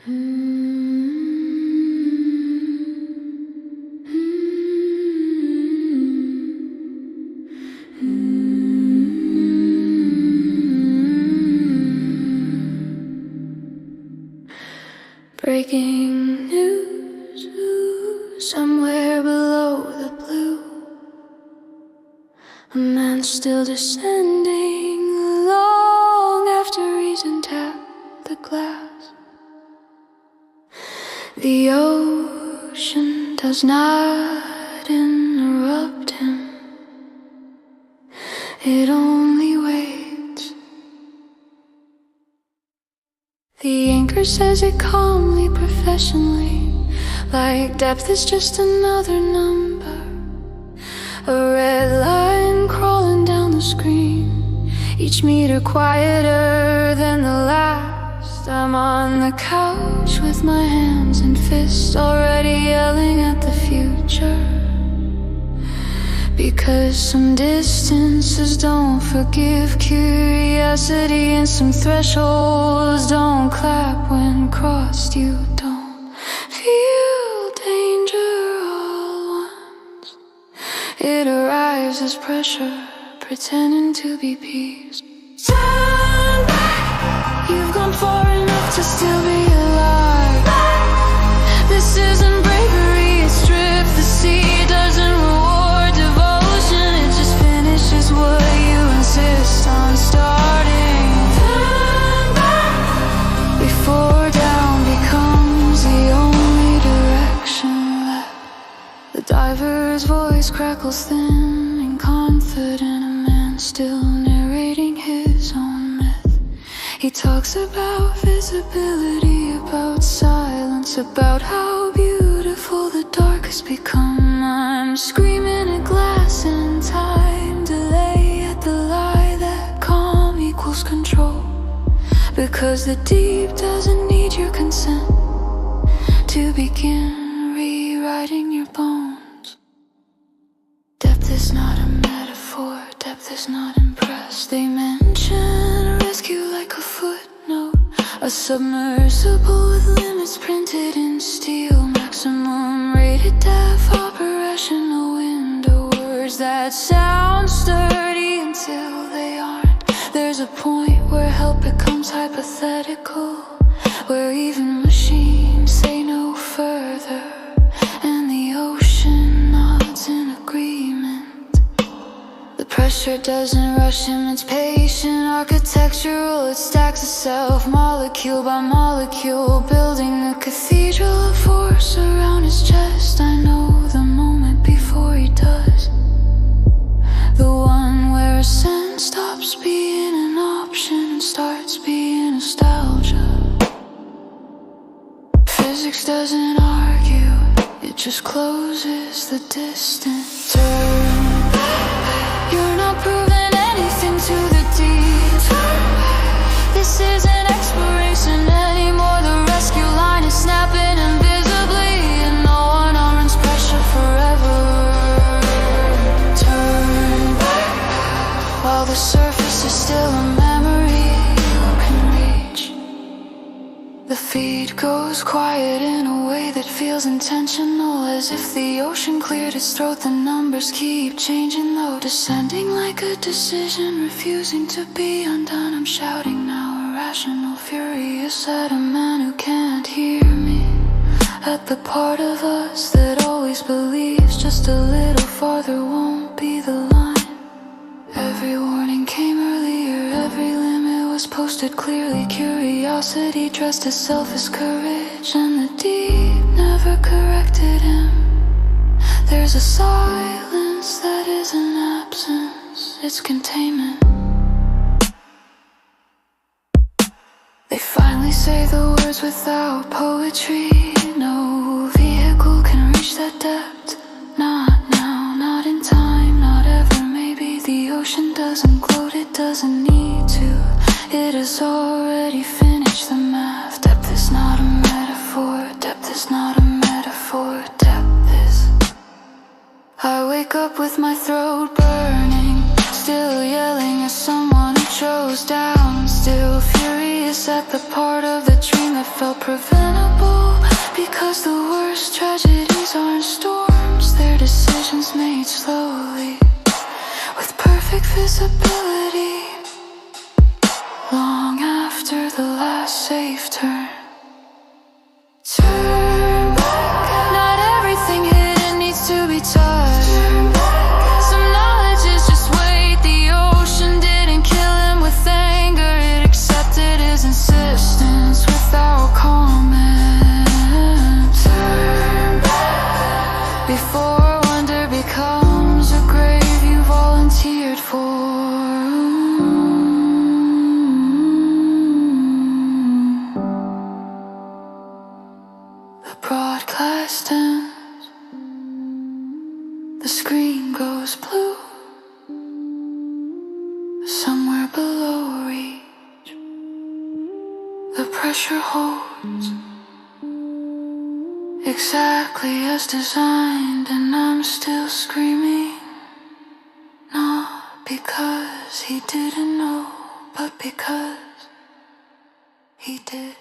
Breaking news, somewhere below the blue, a man still descending long after reason tapped the glass. The ocean does not interrupt him, it only waits. The anchor says it calmly, professionally, like depth is just another number. A red line crawling down the screen, each meter quieter than the last. I'm on the couch with my hands and fists, already yelling at the future, because some distances don't forgive curiosity, and some thresholds don't clap when crossed. You don't feel danger all once. It arrives as pressure, pretending to be peace. Turn back, you've gone far enough to still be alive. This isn't bravery, it's drift. The sea doesn't reward devotion, it just finishes what you insist on starting. Turn back before down becomes the only direction left. The diver's voice crackles thin and confident, a man still narrating his own myth. He talks about visibility, about silence, about how beautiful the dark has become. I'm screaming at glass in time, delay at the lie that calm equals control, because the deep doesn't need your consent to begin rewriting your bones. Depth is not a metaphor, depth is not impressed. They mention rescue like a footnote, a submersible with limits printed in steel, maximum rated def, operational window. Words that sound sturdy until they aren't. There's a point where help becomes hypothetical, where even machines say no further, and the ocean nods in agreement. The pressure doesn't rush him, it's patient, architectural. It stacks itself molecule by molecule, building a cathedral of force around his chest. I know the moment before he does, the one where ascent stops being an option and starts being nostalgia. Physics doesn't argue, it just closes the distance. Turn back, you're not proving anything to the deep. Turn back, this isn't exploration anymore. The rescue line is snapping invisibly, and no one runs pressure forever. Turn back, while the surface is still a memory you can reach. The feed goes quiet in a way that feels intentional, as if the ocean cleared its throat. The numbers keep changing though, descending like a decision, refusing to be undone. I'm shouting now, irrational, furious at a man who can't hear me, at the part of us that always believes just a little farther won't be the line. Every warning came earlier, every limit was posted clearly. Curiosity dressed itself as courage, and the deep never corrected him. There's a silence that isn't absence, it's containment. They finally say the words without poetry. No vehicle can reach that depth. Not now, not in time, not ever. Maybe the ocean doesn't gloat, it doesn't need to. It has already finished the math. Depth is not a metaphor, depth is not a metaphor, depth is. I wake up with my throat burning, still yelling at someone who outro's down, still furious at the part of the dream that felt preventable. Because the worst tragedies aren't storms, they're decisions made slowly, with perfect visibility, long after the last safe turn. Turn back. Not everything hidden needs to be touched. Turn back. Some knowledge is just weight. The ocean didn't kill him with anger, it accepted his insistence without comment. Turn back. Before wonder becomes a grave you volunteered for. Broadcast ends, the screen goes blue. Somewhere below reach, the pressure holds exactly as designed, and I'm still screaming. Not because he didn't know, but because he did.